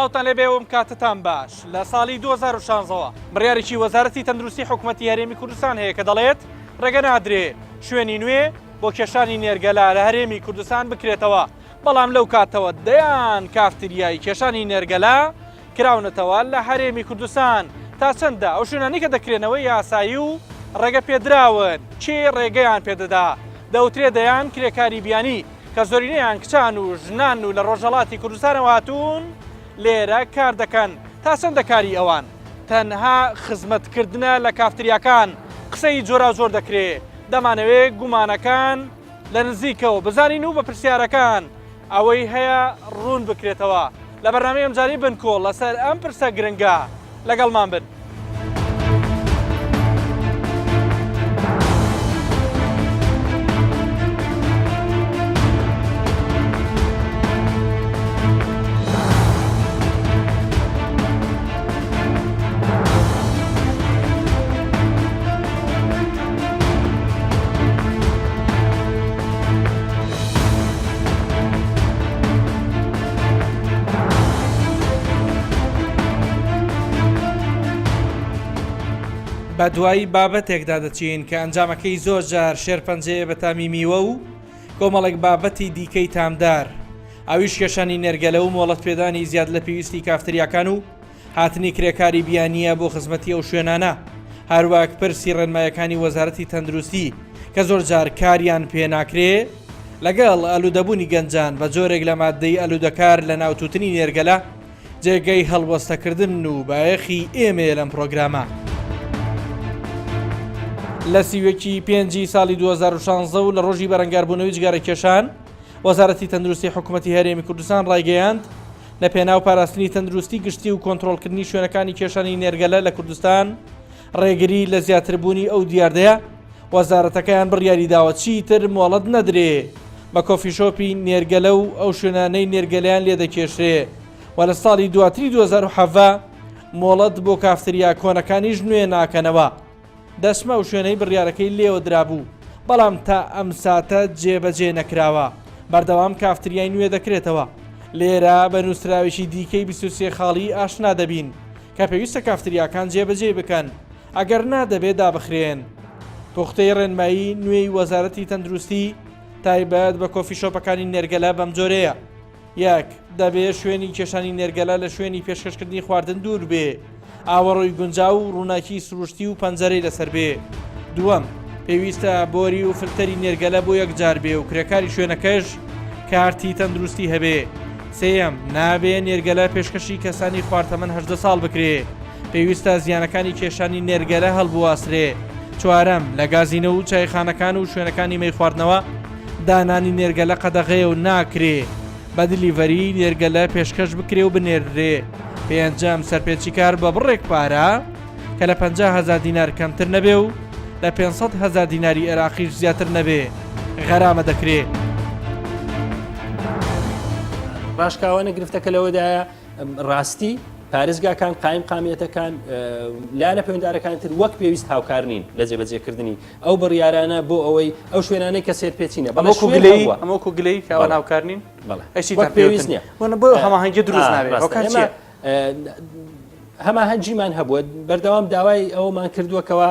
سڵاتان لێبێوم کاتتان باش لە ساڵی 2016ەوە بڕیارێکی وەزارەتی تەندروستی حکوومەتی هەرێمی کوردستان هەیە کە دەڵێت ڕێگە نادرێ شوێنی نوێ بۆ کێشانی نێرگەلا لە هەرێمی کوردستان بکرێتەوە بەڵام لەو کاتەوە دەیان کافتریایی کێشانی نێرگەلا کراونەتەوە لە هەرێمی کوردستان تا چەندە ئەو شوێنانی کە دەکرێنەوەی یاسایی و ڕێگە پێدراون چی ڕێگەیان پێدەدا دەوترێ دەیان کرێکاری بیانی کە زۆرینەیان کچان و ژنان و لە ڕۆژهەڵاتی کوردستانەوە هاتوون لێرە کار دەکەن تا چەندە کاری ئەوان تەنها خزمەتکردنە لە کافتریاکان قسەی جۆرا زۆر دەکرێت دەمانەوێت گومانەکان لە نزیکەوە بزانین و بە پرسیارەکان ئەوەی هەیە ڕوون بکرێتەوە لە بەرنامەی ئەمجاری بنکۆڵ لەسەر ئەم پرسە گرنگە لەگەڵمان بن. بە دوایی بابەتێکدا دەچین کە ئەنجامەکەی زۆر جار شێرپەنجەیە بە تامی میوە و کۆمەڵێک بابەتی دیکەی تامدار ئەویش کێشانی نێرگەلە و مۆڵەت پێدانی زیاد لە پێویستی کافتریاکان و هاتنی کرێکاری بیانیە بۆ خزمەتی ئەو شوێنانە هەروەک پرسی ڕێنمایەکانی وەزارەتی تەندروستی کە زۆر جار کاریان پێ ناکرێ لەگەڵ ئەلوودەبوونی گەنجان بە جۆرێک لە مادەی ئەلوودەکار لە ناوتوتنی نێرگەلە جێگەی هەڵوەستەکردن و بایەخی ئێمە لەم پرۆگرامە. لە سیوێکی 5 ساڵی 2016 و لە ڕۆژی بەرەنگاربوونەوەی جگارە کێشان وەزارەتی تەندروستی حکوومەتی هەرێمی کوردستان ڕایگەیاند لە پێناو پاراستنی تەندروستی گشتی و کۆنتڕۆڵکردنی شوێنەکانی کێشانی نێرگەلە لە کوردستان ڕێگری لە زیاتربوونی ئەو دیاردەیە وەزارەتەکەیان بڕیاری داوە چیتر مۆڵەت نەدرێ بە کۆفیشۆپی نێرگەلە و ئەو شوێنانەی نێرگەلیان لێ دەکێشرێ و لە ساڵی دواتری 2017 مۆڵەت بۆ کافتریا کۆنەکانیش نوێ ناکەنەوە دەسمە و شوێنەی بڕیارەکەی لێوە درابوو بەڵام تا ئەم ساتە جێبەجێ نەکراوە بەردەوام کافتریای نوێ دەکرێتەوە لێرە بە نووسراوێکی دیکەی 23 خاڵی ئاشنا دەبین کە پێویستە کافتریاکان جێبەجێ بکەن ئەگەر نادەبێت دابخرێن پوختەی ڕێنمایی نوێی وەزارەتی تەندروستی تایبەت بە کۆفیشۆپەکانی نێرگەلە بەم جۆرەیە یەک دەبێت شوێنی کێشانی نێرگەلە لە شوێنی پێشکەشکردنی خواردن دوور بێ ئاوەڕۆی گونجاو و ڕووناکی سروشتی و پەنجەرەی لەسەر بێ دووەم پێویستە بۆری و فلتەری نێرگەلە بۆ یەکجار بێ و کرێکاری شوێنەکەش کارتی تەندروستی هەبێ سێەم نابێ نێرگەلە پێشکەشی کەسانی خواردەمەند 18 ساڵ بکرێ پێویستە زیانەکانی کێشانی نێرگەلە هەڵبواسرێ چوارەم لە گازینە و چایخانەکان و شوێنەکانی مەی خواردنەوە دانانی نێرگەلە قەدەغەیە و ناکرێ بە دلیڤەری نێرگەلە پێشکەش بکرێ و بنێردرێ پێنجەم سەرپێچی کار بە بڕێک پارە کە لە 50,000 دینار کەمتر نەبێ و لە 500,000 دیناری عێراقیش زیاتر نەبێ غەرامە دەکرێ. باشکاوانە گرفتەکە لەوەدایە ڕاستی پارێزگاکان قایم قامیەتەکان لایەنە پەیوەنددارەکان تر وەک پێویست هاوکار نین لە جێبەجێکردنی ئەو بڕیارانە بۆ ئەوەی ئەو شوێنانەی کە سێر پێچینە ئەمەکو گلەی کاوە هاوکار نین وەک پێویست نییە بۆ هەماهەنگی دروست نابێت هەماهەنگیمان هەبووە بەردەوام داوای ئەومان کردووەکەوە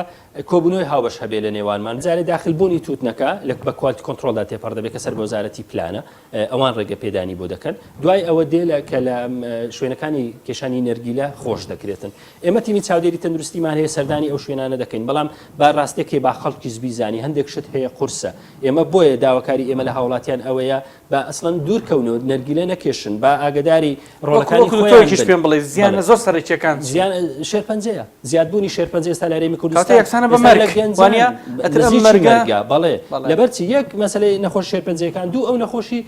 کۆبوونەوەی هاوبەش هەبێ لە نێوانمان جارێ داخلبوونی تووتنەکە لە بە کوالتی کۆنتڕۆلدا تێپەڕ دەبێت کە سەر بە وەزارەتی پلانە ئەوان ڕێگە پێدانی بۆ دەکەن دوای ئەوە دێ کە لە شوێنەکانی کێشانی نەرگیلە خۆش دەکرێتن ئێمە تیمی چاودێری تەندروستیمان هەیە سەردانی ئەو شوێنانە دەکەین بەڵام با ڕاستێکی با خەڵکی زبیزانی هەندێک شت هەیە قورسە ئێمە بۆیە داواکاری ئێمە لە هاوڵاتیان ئەوەیە بە ئەسڵەن دوورکەونەوە نەرگیلە نەکێشن با ئاگداری ڕۆڵەکانی خۆیانش پێم بڵێ زیانە زۆر سەرچیەکان زیان شێرپەنجەیە زیادبوونی شێرپەنجە ئێستا لە هەرێمی کوردستان بەڵێ لەبەرچی یەک مەسەلەی نەخۆش شێرپەنجەکان دوو ئەو نەخۆشی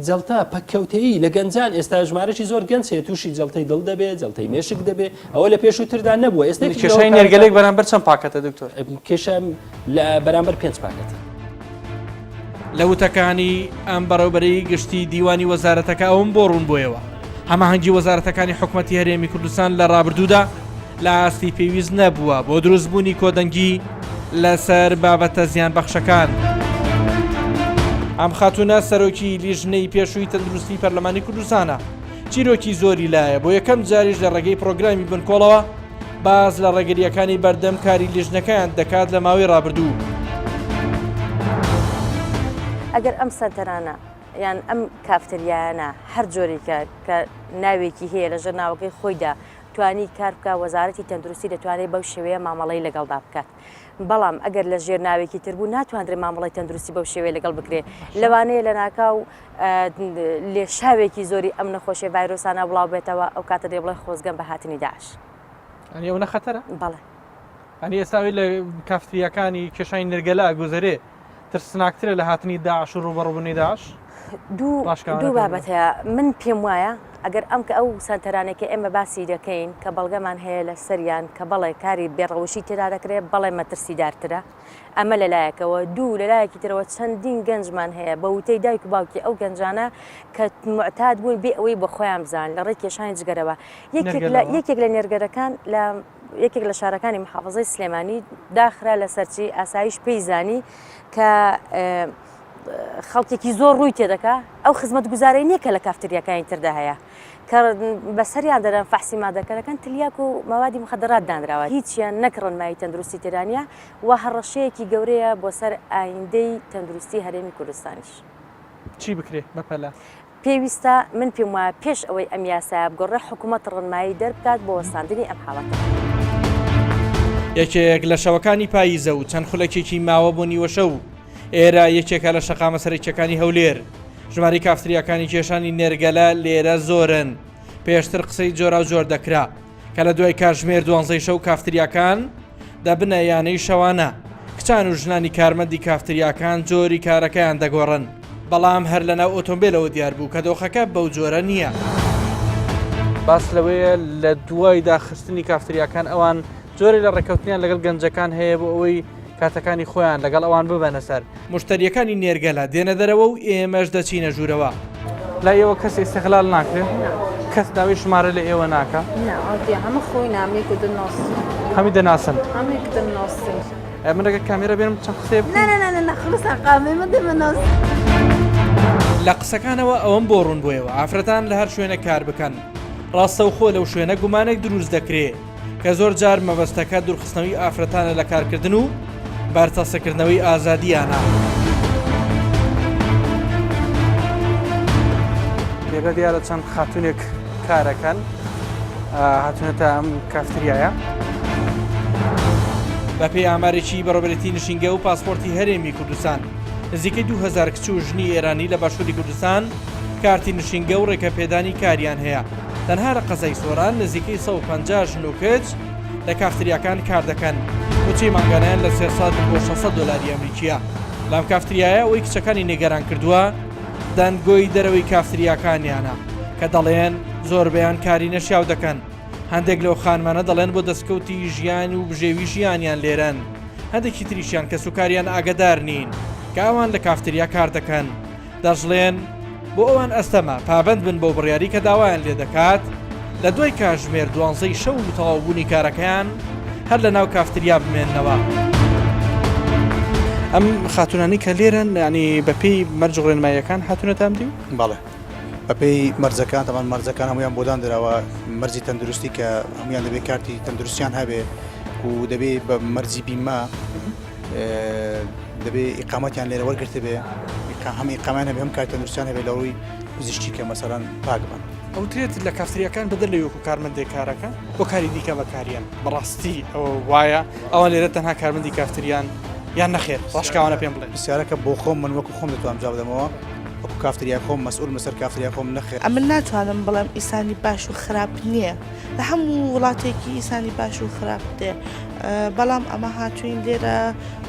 جەڵتا پەککەوتەیی لە گەنجان ئێستا ژمارەی زۆر گەنج هەیە تووشی جەڵتەی دڵ دەبێت جەڵتەی مێشک دەبێت ئەوە لە پێشووتردا نەبووە ئێستا کێشەی نێرگەلێک بەرامبەر چەند پاکەتە دکتۆر کێشە لە بەرامبەر 5 پاکەتە لە وتەکانی ئەم بەڕێوەبەری گشتی دیوانی وەزارەتەکە ئەوم بۆ ڕوون بۆیەوە هەماهەنگی وەزارەتەکانی حکوومەتی هەرێمی کوردستان لە ڕابردوودا لە ئاستی پێویست نەبووە بۆ دروستبوونی کۆدەنگی لەسەر بابەتە زیان بەخشەکان. ئەم خاتونە سەرۆکی لیژنەی پێشووی تەندروستی پەرلەمانی کوردستانە چیرۆکی زۆری لایە بۆ یەکەم جاریش لە ڕێگەی پرۆگرامی بنکۆڵەوە باز لە ڕێگەریەکانی بەردەم کاری لیژنەکەیان دەکات لە ماوەی ڕابردوو. ئەگەر ئەم سەنتەرانە یان ئەم کافتریانە هەر جۆرێکە کە ناوێکی هەیە لە ژەرناوەکەی خۆیدا توانی کار بکە وەزارەتی تەندروستی دەتوانێت بەو شێوەیە مامەڵەی لەگەڵدا بکات. بەڵام ئەگەر لە ژێر ناوێکی تربوو ناتوانرێت مامەڵی تەندروستی بەو شێوەیە لەگەڵ بکرێت لەوانەیە لە ناکاو لێ شاوێکی زۆری ئەم نەخۆشیە ڤایرۆسانە بڵاو بێتەوە ئەو کاتە دێ بڵێ خۆزگەم بە هاتنی داعش. ئەنی ئەو نەخەتەرە؟ بەڵێ. ئەنی ئێستاوی لە کافتریەکانی کێشانی نەرگەلا گوزەرێ ترسناکترە لە هاتنی داعش و ڕوبەڕووبوونی داعش؟ دوو بابەت هەیە من پێم وایە ئەگەر ئەم کە ئەو سانتەرانێکی ئێمە باسی دەکەین کە بەڵگەمان هەیە لە سەریان کە بەڵێ کاری بێڕەوشی تێدا دەکرێت بەڵێ مەترسیدارترە ئەمە لەلایەکەوە دوو لەلایەکی ترەوە چەندین گەنجمان هەیە بە وتەی دایک و باوکی ئەو گەنجانە کە معتاد بوون بێ ئەوەی بە خۆیان بزان لە ڕێی کێشانی جگەرەوە یەکێک لە نێرگەرەکان لە یەکێک لە شارەکانی محافظەی سلێمانی داخرا لە سەرچی ئاسایش پێیزانی کە خەڵکێکی زۆر ڕووی تێدەکا ئەو خزمەت گوزارەی نییە کە لە کافتریەکانی تردا هەیە کە بەسەریان دەدەن فەحسی مادەکەەکەن تلیاک و مەوادی مخدرات دانراوە هیچیان نەکڕن مای تەندروستی تێرانە و هەڕەشەیەکی گەورەیە بۆ سەر ئایندەی تەندروستی هەرێمی کوردستانیش. چی بکرێت بەپەلا؟ پێویستە من پێم وایە پێش ئەوەی ئەم یاسایە بگۆڕێ حکوومەت ڕنمایی دەربکات بۆ وەستاندنی ئەم حاڵەتە. یەکێک لە شەوەکانی پاییزە و چەند خولەکێکی ماوە بۆ نیوە شەو ئێرە یەکێکە لە شەقامە سەرچەکانی هەولێر ژماری کافتریەکانی کێشانی نێرگەلە لێرە زۆرن پێشتر قسەی جۆرا و جۆر دەکرا کە لە دوای کاتژمێر 12 شەو کافتریەکان دەبنە یانەی شەوانە کچان و ژنانی کارمەندی کافتریەکان جۆری کارەکەیان دەگۆڕن بەڵام هەر لەناو ئۆتۆمبیلەوە دیار بوو کە دۆخەکە بەو جۆرە نییە. باس لەوەیە لە دوای داخستنی کافتریەکان ئەوان جۆری لە ڕێکەوتنیان لەگەڵ گەنجەکان هەیە بۆ ئەوەی کاتەکانی خۆیان لەگەڵ ئەوان ببەنە سەر مشتریەکانی نێرگەلە دێنە دەرەوە و ئێمەش دەچینە ژوورەوە. لا ئێوە کەس ئێستەغلال ناکرێت کەس داوای ژمارە لە ئێوە ناکە هەموو خۆی نامێک و دناسی هەمی دەناسن هەمێک دناسی من ڕێگە کامێرە بێنم چەند قسێ خلصا قامێ دەمەناس. لە قسەکانەوە ئەوەم بۆ ڕوون بۆیەوە ئافرەتان لە هەر شوێنە کار بکەن ڕاستە و خۆ لەو شوێنە گومانێک دروست دەکرێت کە زۆر جار مەبەستەکە دوورخستنەوەی ئافرەتانە لە کارکردن و بەرتەسەکردنەوەی ئازادیانە. لێرە دیارە چەند خاتونێک کارەکەن هاتوونەتە ئەم کافتریایە بە پێی ئامارێکی بەڕێوەبەرێتی نشینگە و پاسپۆرتی هەرێمی کوردستان نزیکەی 2000 کچ و ژنی ئێرانی لە باشووری کوردستان کارتی نشینگە و ڕێکەپێدانی کاریان هەیە تەنها لە قەزای سۆران نزیکەی 150 ژن و کچ لە کافتریاکان کار دەکەن بۆچی مانگانیان لە 300 بۆ 600 دلاری ئەمریکیە. لەم کافتریایە ئەوەی کچەکانی نێگەران کردووە دانگۆی دەرەوەی کافتریاکانیانە کە دەڵێن زۆربیان کاری نەشیاو دەکەن هەندێک لەو خانمانە دەڵێن بۆ دەستکەوتی ژیان و بژێوی ژیانیان لێرەن هەندێکی تریشیان کە سوکاریان ئاگدار نین کە ئەوان لە کافتریا کار دەکەن دەژڵێن بۆ ئەوان ئەستەمە پابند بن بۆ بڕیاری کە داوایان لێ دەکات لە دوای کاتژمێر 12 شەو و تەواوبوونی کارەکەیان هەر لە ناو کافتریا بمێننەوە. ئەم خاتونانی کە لێرن ینی بەپێی مەرج ڕێنماییەکان هاتوونەتان دی؟ بەڵێ بەپێی مەرجەکان تەمان مەرجەکان هەمویان بۆدان دراوە مەرجی تەندروستی کە هەمویان دەبێت کارتی تەندروستیان هەبێ و دەبێت بە مەرجی بیمە دەبێت ئیقامەتیان لێرە وەرگرتە بێ هەم ئیقامان هەبێ هەم کارتی تەندروستیان هەبێت لە ڕووی پزیشکی کە مەسەڵەن پاک بن. ئەوترێت لە کافتریەکان بەدەر لە وەکو کارمەندێک کارەکە بۆ کاری دیکە بەکاریان بەڕاستی ئەوە وایە ئەوان لێرە تەنها کارمەندی کافتریان یان نەخێر ڕاشکاوانە پێم بڵێ پرسیارەکە بۆ خۆم من وەکو خۆم دەتوانم جواب بدەمەوە وەکو کافتریا خۆم مەسئول مەسەر کافتریا خۆم نەخێر. ئەمە ناتوانم بڵێم ئیسانی باش و خراپ نییە لە هەموو وڵاتێکی ئیسانی باش و خراپ دێ بەڵام ئەمە هاتوین لێرە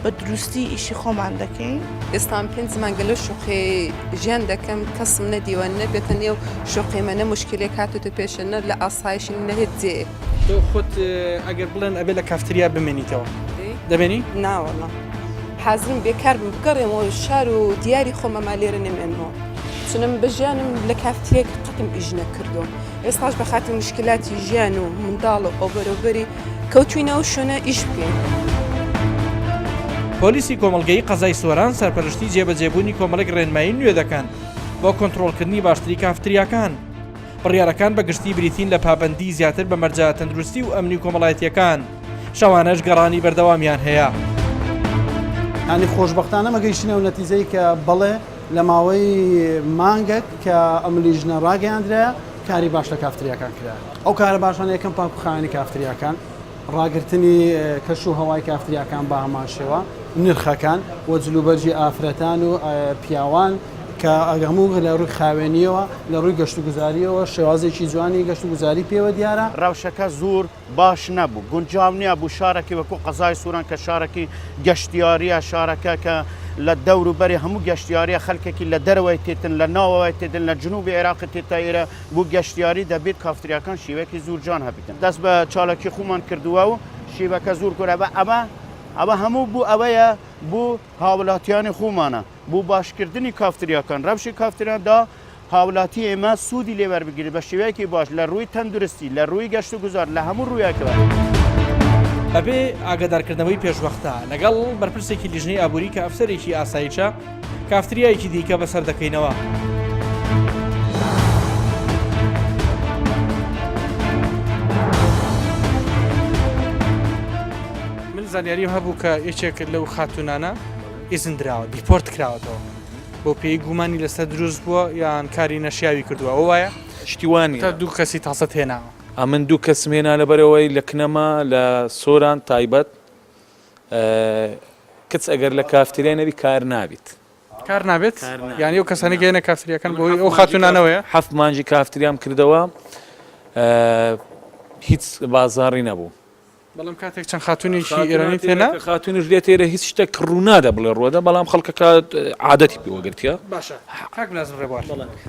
بە دروستی ئیشی خۆمان دەکەین. ئێستان پێنج مانگە لە شوقی ژیان دەکەم کەسم نەدیوە نەبێتە نێو شوقیمەنە مشکلێک هاتوتە پێشەنە لە ئاسایشی نەهێت جێ تۆ خۆت ئەگەر بڵێن ئەبێ لە کافتریا بمێنیتەوە دەبێنی؟ ناوەڵە حازرم بێکار بگەڕێمەوە شار و دیاری خۆمەما لێرە نەمێنەوە چونم بە ژیانم لە کافتریەک قەتم ئیژ نەکردو ئێستاش بە خاتی مشکلاتی ژیان و منداڵ و ئەوبەرەوبەری کەوتوینەوە شوێنە ئیش بکەین. پۆلیسی کۆمەڵگەی قەزای سۆران سەرپەرشتی جێبەجێبوونی کۆمەڵێک ڕێنمایی نوێ دەکەن بۆ کۆنتڕۆڵکردنی باشتری کافتریاکان بڕیارەکان بەگشتی بریتین لە پابەندی زیاتر بە مەرجە تەندروستی و ئەمنی و کۆمەڵایەتیەکان شەوانەش گەڕانی بەردەوامیان هەیە. ینی خۆشببختانە مەگەیشتنە و نەتیزەی کە بڵێ لە ماوەی مانگێک کە ئەم لیژنە ڕاگەیاندرا کاری باش لە کافتریاکان کرا. ئەو کارە باشان یەکەم پاکوخانی کافتریاکان، ڕاگررتنی کەش و هەوای کافتریاکان بە هەمان شێوە، نرخەکان وە جلوبەرجی ئافرەتان و پیاوان کە ئەگەموو لە ڕووی خاوێنیەوە لە ڕووی گەشت و گوزاریەوە شێوازێکی جوانی گەشت و گوزاری پێوە دیارە. ڕەوشەکە زۆر باش نەبوو، گونجاو نییە بوو شارێکی وەکو قەزای سووران کە شارێکی گەشتیاریە، شارەکە کە لە دەور و بەری هەموو گەشتیاریە خەڵکێکی لە دەرەوەی تێتن لە ناوەوەی تێدن لە جنوبی عێراق تێتایرە بوو گەشتیاری دەبێت کافتریاکان شیوەیەکی زۆر جوان هەبیتن. دەست بە چالاکی خۆمان کردووە و شیوەکە زۆر گۆرە بە ئەمە هەموو بوو ئەوەیە بوو هاوڵاتیانی خۆمانە بوو باشکردنی کافتریاکان. ڕەوشی کافتریاندا هاوڵاتی ئێمە سوودی لێوەربگیری بە شێوەیەکی باش لە ڕووی تەندروستی، لە ڕووی گەشت و گوزار، لە هەموو ڕوویەکەوە. ئەبێ ئاگادارکردنەوەی پێشوەختە لەگەڵ بەرپرسێکی لیژنەی ئابووری کە ئەفسەرێکی ئاساییچە کافتریایەکی دیکە بەسەر دەکەینەوە. من زانیاریم هەبوو کە یەکێک لەو خاتونانە ئیزن دراوە، دیپۆرت کراوەتەوە بۆ پێی گومانی لەسەر دروست بووە یان کاری نەشیاوی کردووە. ئەو وایە شتیوانی تا دوو کەسی تاسەت هێناوە. ئەمن دوو کەسم هێنا لەبەرەوەی لە کنەما لە سۆران تایبەت کچ ئەگەر لە کافتریای نەبی کار نابێت. کار نابێت؟ یانی ئەو کەسانی گەیەنە کافتریەکان بۆی ئەو خاتونانەوەیە؟ 7 مانجی کافتریام کردەوە هیچ بازاڕی نەبوو. بەڵام کاتێک چەند خاتونێکی ئێرانی تێنا خاتونیش لێ تێرە هیچ شتێک ڕوونادە بڵێ ڕۆدە، بەڵام خەڵکەکە عادەتی پێوەگرتیە. باشە کاک لازم ڕێبوار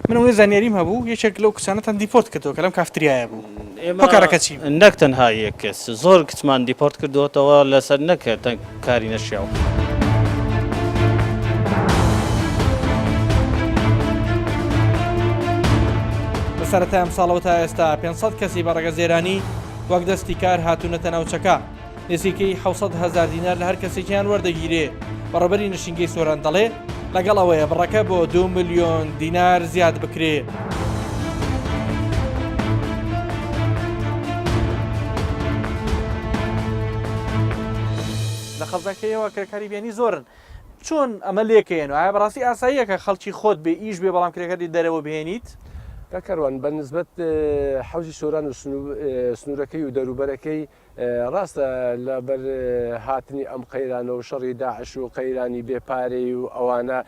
من ئەوەی زانیاریم هەبوو یەکێک لەو کچانەتان دیپۆرت کردەوە کە لەم کافتریایە بوو. کارەکە چی؟ نەک تەنها یەک کەس زۆر کچمان دیپۆرت کردوەوە لەسەر نەکرد کاری نەشیاو. لە سەرەتای ئەم ساڵەوە تا ئێستا 500 کەسی بە ڕێگەزێرانی وەک دەستی کار هاتوونەتە ناوچەکە. نزیکەی 700,000 دینار لە هەر کەسێکیان وەردەگیرێ. بەڕێبەری نشینگەی سۆران دەڵێ لەگەڵ ئەوەیە بڕەکە بۆ 2 ملیۆن دینار زیاد بکرێ. لە خەڵزەکەیەوە کرێکاری بیانی زۆرن. چۆن ئەمە لێکەێنەوە؟ ئایا بەڕاستی ئاساییەکە خەڵکی خۆت بێ ئیش بێ بەڵام کرێکاری دەرەوە بهێنیت؟ کاکەروان بە نسبەت حەوزی سۆران و سنوورەکەی و دەوروبەرەکەی ڕاستە لەبەر هاتنی ئەم قەیرانە و شەڕی داعش و قەیرانی بێپارەی و ئەوانە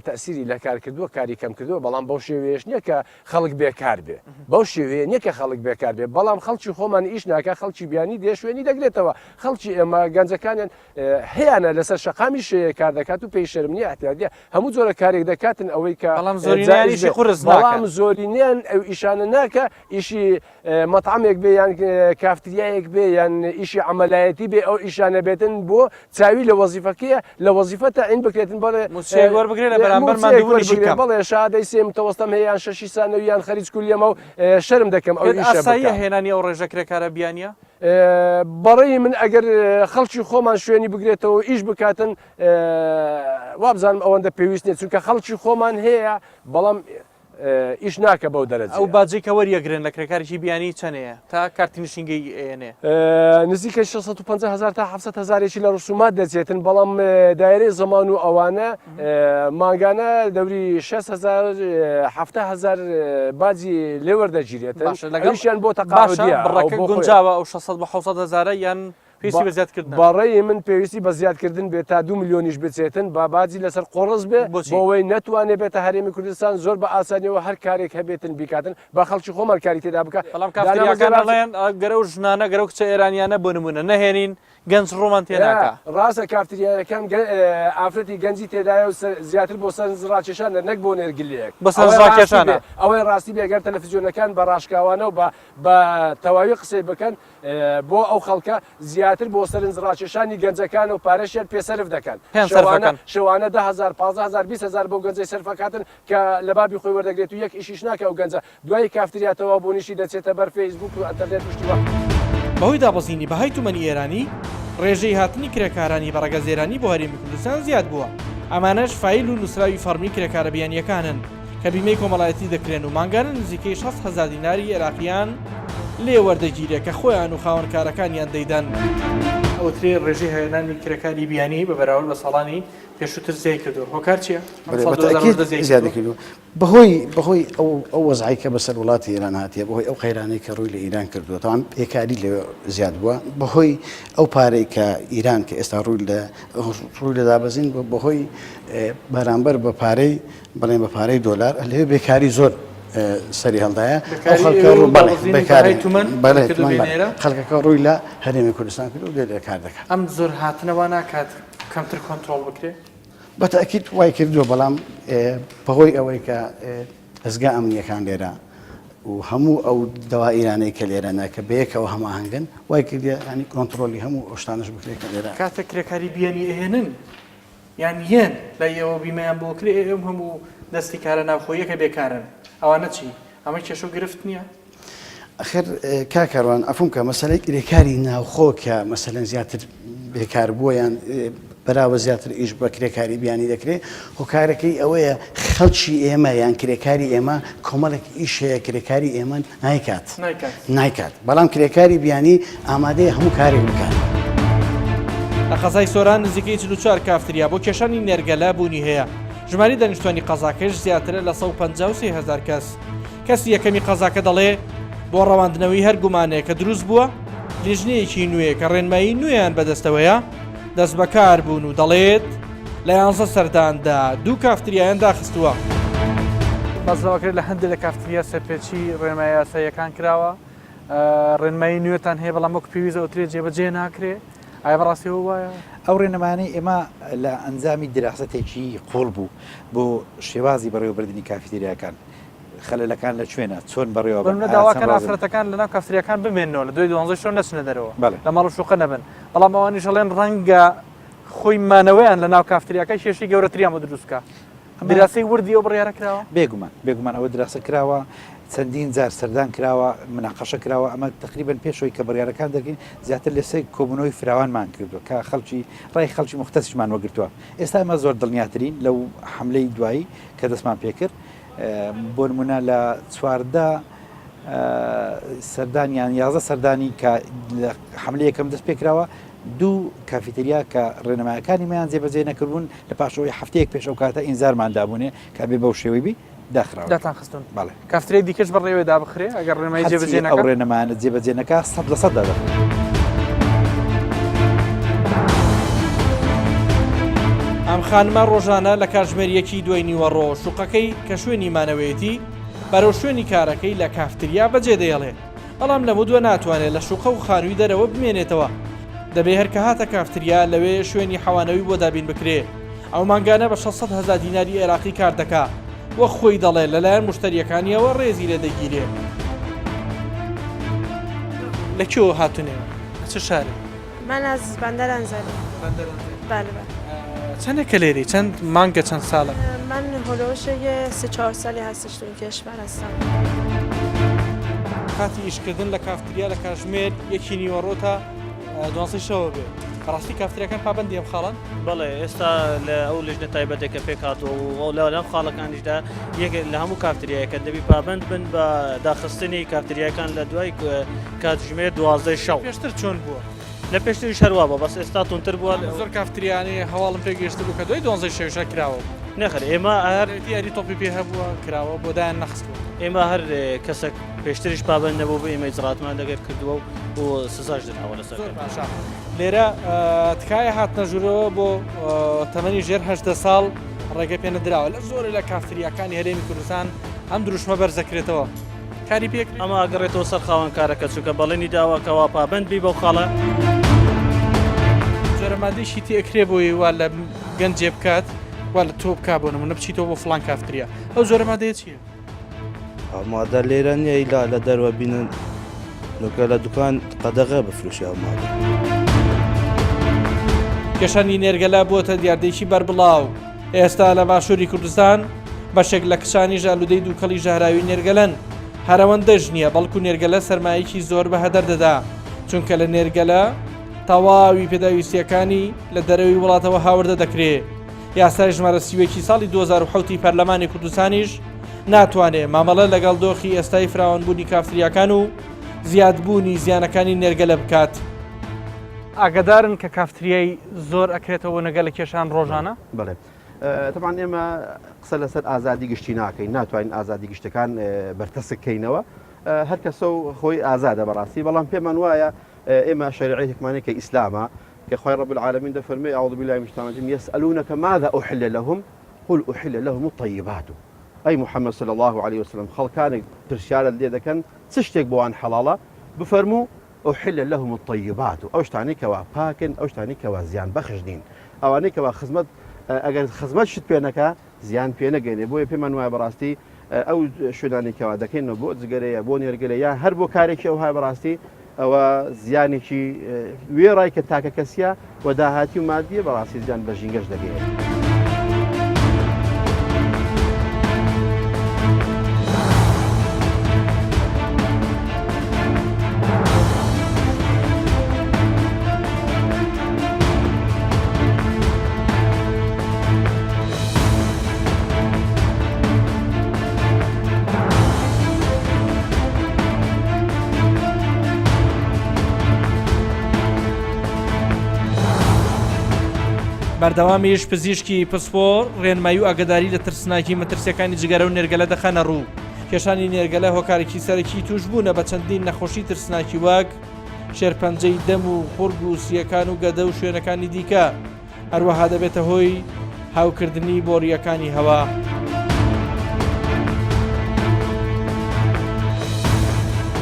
تەسیری لە کار کردووە، کاری کەم کردووە، بەڵام بەو شێوەیەش نییە کە خەڵک بێکار بێ. بەو شێوەیە نییە کە خەڵک بێکار بێ، بەڵام خەڵکی خۆمان ئیش ناکە، خەڵکی بیانی دێ شوێنی دەگرێتەوە. خەڵکی ئێمە گەنجەکانیان هەیەە لەسەر شەقامیش کار دەکات و پێی شەرمنی احتیاجە هەموو جۆرە کارێک دەکاتن ئەوەی کە بەڵام زۆرینیان ئەو ئیشانە ناکە، ئیشی مەطعمێک بێ یان کافتریایەک بێ یان ئیشی عملایەتی بێ، ئەو ئیشانە بێتن بۆ چاوی لە وەزیفەکەیە لە وەزیفەتە ئین بکرێتن بەڵێ وەربگرێت لە بەرامبەر مادوونی بکەم. بەڵێ شادەی سێ متەوەستەم هەیە یان 6 سانەوی یان خەریج کولیەمە و شەرم دەکەم ئەو ئیشە ئاساییە هێنانی ئەو ڕێژە کرێکارە بیانیە؟ بەڕێی من ئەگەر خەڵکی خۆمان شوێنی بگرێتەوە ئیش بکاتن وابزانم ئەوەندە پێویست نیە، چونکە خەڵکی خۆمان هەیە بەڵام ئیش ناکە بەو دەرەجە. ئەو باجێکە وەریەگرن لە کرێکارێکی بیانی چەندەیە تا کارتی نشینگەی ئێنێ؟ نزیکە 650,000 تا 700,000 لە ڕسومات دەچێتن، بەڵام دایرەی زەمان و ئەوانە ماگانە دەوری 6,000 باجی لێوەردەگیرێتن. لەگەڵشیان بۆ تەقاعدیە بڕەکە گونجاوە ئەو 600 بە 700,000 یان پێویستی بە زیادکردن؟ بەڕێی من پێویستی بە زیادکردن بێت تا 2 ملیۆنیش بچێتن با باجی لەسەر قۆڕز بێ بۆەوەی نەتوانێت بێتە هەرێمی کوردستان زۆر بە ئاسانیەوە هەر کارێک هەبێتن بیکاتن با خەڵکی خۆمان کاری تێدا بکە. بەڵام کافتریاکان دەڵێن گەرە و ژنانە گەرە و کچە ئێرانیانە بۆ نمونە نەهێنین گەنج ڕۆمان تێناکە. ڕاستە کافتریاکان ئافرەتی گەنجی تێدایە و زیاتر بۆ سەرنجڕاکێشانە نەک بۆ نێرگلیەک. بە سەرنجڕاکێشانە ئەوەی ڕاستی بێگەر تەلەڤیزیۆنەکان بە ڕاشکاوانە و بە تەواوی قسەی بکەن بۆ ئەو خەڵکە زیاتر بۆ سەرنجڕاکێشانی گەنجەکان و پارەشیان پێسەرف دەکەن. شەوانە 10,000 15,000 20,000 بۆ گەنجەی سەرفەکاتن کە لە بابی خۆی وەردەگرێت و یەک ئیشیش ناکە و گەنجە دوای کافتریاتەوە بۆ نیشی دەچێتە بەر فەیسبوک و ئەنتەرنێت پشتیوە. بەهۆی دابەزینی بەهای تومەنی ئێرانی ڕێژەی هاتنی کرێکارانی بەڕێگەزێرانی بۆ هەرێمی کوردستان زیاد بووە. ئەمانەش فایل و نووسراوی فەرمی کرێکارە بیانیەکانن کە بیمەی کۆمەڵایەتی دەکرێن و مانگانە نزیکەی 6,000 دیناری عێراقیان لێ وەردەگیرێ کە خۆیان و خاوەنکارەکانیان دەیدەن. ئەوترێ ڕێژەی هێنانی کرێکاری بیانی بە بەراورد بە ساڵانی پێشووتر زیای کردو. هۆکار چییە؟ زیادە کردو بەهۆی ئەو وەزعی کە بەسەر وڵاتی ئێران هاتیە بەهۆی ئەو قەیرانەی کە ڕووی لە ئیران کردووە تاوان پێکاری لێ زیاد بووە بەهۆی ئەو پارەی کە ئیران کە ئێستا ڕووی لە دابەزین بەهۆی بەرامبەر بە پارەی بەڵێن بە پارەی دۆلار لێ بێکاری زۆر سەری هەڵدایە خەڵکەکە ڕووی لە هەرێمی کوردستان کرد و لێ کار دەکات. ئەم زۆر هاتنەوە ناکات کەمتر کۆنتترۆل بکرێت. بەتەکیید وای کردووە بەڵام بەهۆی ئەوەی کە ئەزگا ئەمنیەکان لێرە و هەموو ئەو دەوا ئیرانەی کە لێرەنا کە بەیەکەوە هەماهەنگن وای کردە ینی کۆنتترۆلی هەموو ئەوشتانش بکرێت کە لێرە کاتە کرێکاری بیانی ئەهێنن یان یەن لە ئێوە بیمەیان بۆ کرێ ئێم هەموو دەستی کارە ناوخۆیەکە بێکارن ئەوانە چی ئەمە کێشە و گرفت نییە؟ ئەخر کاکەڕوان ئەفم کە مەسەلەی کرێکاری ناوخۆ کە مەسەلەن زیاتر بێکار بووە یان بەراوە زیاتر ئیش بە کرێکاری بیانی دەکرێت هۆکارەکەی ئەوەیە خەڵکی ئێمە یان کرێکاری ئێمە کۆمەڵێک ئیشەیە کرێکاری ئێمە نایکات بەڵام کرێکاری بیانی ئامادەیە هەموو کارێک بکات. لە قەزای سۆران نزیکەی 44 کافتریا بۆ کێشانی نێرگەلا بوونی هەیە. ژماری دانیشتوانی قەزاکەش زیاترە لە 153,000 کەس. کەسی یەکەمی قەزاکە دەڵێ بۆ ڕەواندنەوەی هەر گومانەیە کە دروست بووە لیژنەیەکی نوێ کە ڕێنمایی نوێیان بەدەستەوەیە دەست بەکار بوون و دەڵێت لە 11 سەرداندا 2 کافتریایان داخستووە. بەزەوەکرێت لە هەندێک لە کافتریا سەرپێچی ڕێنمایی یاساییەکان کراوە ڕێنمایی نوێتان هەیە بەڵام وەک پێویستە ئەوترێت جێبەجێ ناکرێ ئایا بەڕاستیەوە وایە؟ ئەو ڕێنەمانەی ئێمە لە ئەنجامی دراستێکی قوڵ بوو بۆ شێوازی بەڕێوەبردننی کافتریاکان خەلەلەکان لە کوێنە چۆن بەڕێوە داواکان ئافرەتەکان لەناو کافتریاکان بمێنەوە لە 12 شەو نەچنە دەرەوە لە ماڵ شوقە نەبن بەڵام ئەوانیش ئەڵێن ڕەنگە خۆی مانەوەیان لە ناو کافتریاکە کێشەی گەورەتریان بۆ دروستکە. دراسی وردی ئەو بڕیارە کراوە؟ بێگومان ئەوە دراسە کراوە چەندین جار سەردان کراوە مناقەشە کراوە ئەمە تقریبان پێشەوەی کە بڕیارەکان دەرگین زیاتر لە سێ کۆبوونەوەی فراوانمان کردووە کە ڕای خەڵکی مختەسیشمان وەگرتووە. ئێستا ئەمە زۆر دڵنیاترین لەو حملەی دوایی کە دەستمان پێکرد بۆ نمونە لە 14 سەردانیان 11 سەردانی کە حملە یەکەم دەست پێکراوە 2 کافیتریا کە ڕێنەمایەکانی مایان جێبەجێ نەکردبوون لە پاشەوەی هەفتەیەک پێش ئەو کاتە ئینزارمان دابوونێ کە بێ بەو شێوەی بی داخراوەتان خستون کافترێک دیکەش بەڕێوەی دابخرێ ئەگەر ڕێنمایی جێبەجێ نەکات ئەو ڕێنەمایانە جێبەجێ نەکا 100% دادەخرێت. ئەم خانمە ڕۆژانە لە کاتژمێریەکی دوای نیوەڕۆ شوقەکەی کە شوێنی مانەوەیەتی بەرەو شوێنی کارەکەی لە کافتریا بەجێ دەیەڵێ بەڵام لەمە دووە ناتوانێت لە شوقە و خانووی دەرەوە بمێنێتەوە دەبێ هەرکە هاتە کافتریا لەوێ شوێنی حەوانەوی بۆ دابین بکرێ ئەو مانگانە بە 600,000 دیناری عێراقی کار دەکا وە خۆی دەڵێ لەلایەن مشتریەکانیەوە ڕێزی لێ دەگیرێ. لەکوێوە هاتونێەوە چ شارێ؟ من از بندر انزلی. بله. چندێکە لێری چەند مانگە چەند ساڵە؟ من هلوش یه 3-4 سالی هستش تو این کشور هستم. کاتی ئیشکردن لە کافتریا لە کاتژمێر 1 نیوەڕۆ تا 12 شەوە بێ. بەڕاستی کافتریاکان پابەندی ئەم خاڵن؟ بەڵێ ئێستا لە ئەو لژنە تایبەتێکە پێکهاتەوە و لەم خاڵەکانیشدا یەک لە هەموو کافتریایەکە دەبی پابند بن بە داخستنی کافتریاکان لە دوای کاتژمێر 12 شەو. پێشتر چۆن بووە؟ لە پێشتری شەروا بە بەس ئێستا تونتر بووە زۆر کافتریانی هەواڵم پێگەشتر بوو کە دوای 12 شەوشە کراوە نەخر ئێمە هەر دیاری تۆپی پێ هەبووە کراوە بۆ دایان نەخستوە ئێمە هەر کەسێک پێشتریش پابند نەبوو بە ئێمە ئیجراتمان دەگەر کردووە بۆ سزاش دراوە لەسەر لێرە تکایە هاتنە ژوورەوە بۆ تەمەنی ژێر 18 ساڵ ڕێگە پێ نەدراوە لە زۆر لە کافتریاکانی هەرێمی کوردستان ئەم دروشمە بەرزەکرێتەوە کاری پێک ئەمە ئەگەڕێتەوە سەر خاوەن کارەکە چووکە بەڵێنی داواکەوە پابند بی بەو خاڵە جۆرەمادەیشی تێکرێ بۆی وا لە گەنجێ بکات وا لە تۆ بک بۆ نمونە بچیتەوە بۆ فڵان کافتریا ئەو زۆرەمادەیە چییە؟ ئامادە لێرە نییە ئیلا لە دەروە بینن نوکە لە دوکان قەدەغە بفرۆشی ئامادە کێشانی نێرگەلا بووەتە دیاردەیەکی بەربڵاو ئێستا لە باشووری کوردستان بەشێک لە کشانی ژالودەی دووکەڵی ژاراوی نێرگەلەن هەرەوەندەش نییە بەڵکو نێرگەلە سەرمایەکی زۆر بە هەدەر دەدا چونکە لە نێرگەلە تەواوی پێداویستیەکانی لە دەرەوەی وڵاتەوە هاوردە دەکرێت یاسای ژمارە سیوێکی ساڵی 2007 پەرلەمانی کوردستانیش ناتوانێت مامەڵە لەگەڵ دۆخی ئێستای فراوانبوونی کافتریاکان و زیادبوونی زیانەکانی نێرگەلە بکات. ئاگدارن کە کافتریای زۆر ئەکرێتەوە نەگەل لە کێشان ڕۆژانە؟ بڵێ طبعاً ئێمە قسە لەسەر ئازادی گشتی ناکەین، ناتوانین ئازادی گشتەکان بەرتەسکەینەوە، هەر کەسە و خۆی ئازادە بەڕاستی، بەڵام پێمان وایە ئێمە شەریعەتێکمانەیە کە ئیسلامە کە خوای رب العالمین دەفەرمێ أعوذ بالله من الشیطان الرجیم يسألونك ماذا أحل لهم قل أحل لهم الطيبات. ئەی محەممەد صلی الله عليه وسلم خەڵکانێک پرسیارت لێ دەکەن چ شتێک بۆوان حەڵاڵە بفەرموو أحل لهم الطيبات، ئەو شتانی کەوا پاکن، ئەو شتانی کەوا زیان بەخش نین، ئەوانەی کەوا خزمەت ئەگەر خزمەت شت پێ نەکا زیان پێ نەگەێنێ. بۆیە پێمان وایە بەڕاستی ئەو شوێنانی کەوا دەکەینەوە بۆ جگەرەیە بۆ نێرگەلە یا هەر بۆ کارێکی ئەو های بەڕاستی ئەوە زیانێکی وێڕای کە تاکە کەسیە و داهاتی و مادیە بەڕاستی زیان بە ژینگەش دەگەێت. بەردەوامیش پزیشکی پسپۆر ڕێنمایی و ئاگداری لە ترسناکی مەترسیەکانی جگەرە و نێرگەلە دەخەنە ڕوو. کێشانی نێرگەلە هۆکارێکی سەرەکی توش بوونە بە چەندین نەخۆشی ترسناکی وەک شێرپەنجەی دەم و خوڕگ و سیەکان و گەدە و شوێنەکانی دیکە، هەروەها دەبێتە هۆی هاوکردنی بۆریەکانی هەوا.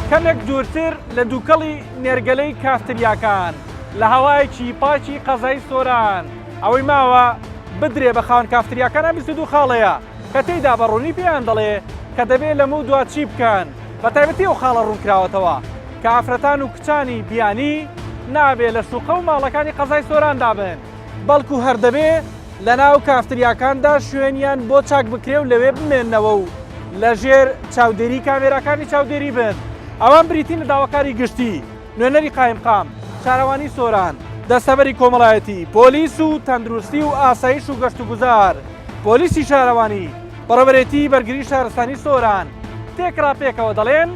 کەمێک دوورتر لە دووکەڵی نێرگەلەی کافتریاکان لە هەوایەکی پاچی قەزای سۆران ئەوەی ماوە بدرێ بە خاوەن کافتریاکانە 22 خاڵەیە کە تێیدا بەڕوونی پێیان دەڵێ کە دەبێت لەمە و دوات چی بکەن، بە تایبەتی ئەو خاڵە ڕوونکراوەتەوە کە ئافرەتان و کچانی بیانی نابێ لە شوقە و ماڵەکانی قەزای سۆراندا بن، بەڵکو هەردەبێ لە ناو کافتریاکاندا شوێنیان بۆ چاک بکرێ و لەوێ بمێننەوە و لە ژێر چاودێری کامێراکانی چاودێری بن. ئەوان بریتین لە داواکاری گشتی، نوێنەری قایمقام، شارەوانی سۆران، دەستەبەری کۆمەڵایەتی، پۆلیس و تەندروستی و ئاسایش و گەشت و گوزار، پۆلیسی شارەوانی، بەڕێوەبەرێتی بەرگری شارستانی سۆران تێکرا پێکەوە دەڵێن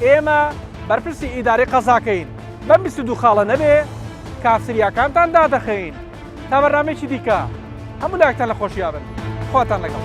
ئێمە بەرپرسی ئیدارەی قەزاکەین، بەم 22 خاڵە نەبێ کافتریاکانتان دادەخەین. تا بەرنامەیەکی دیکە هەموو لایەکتان لە خۆشییا بن، خواتان لەگەڵ.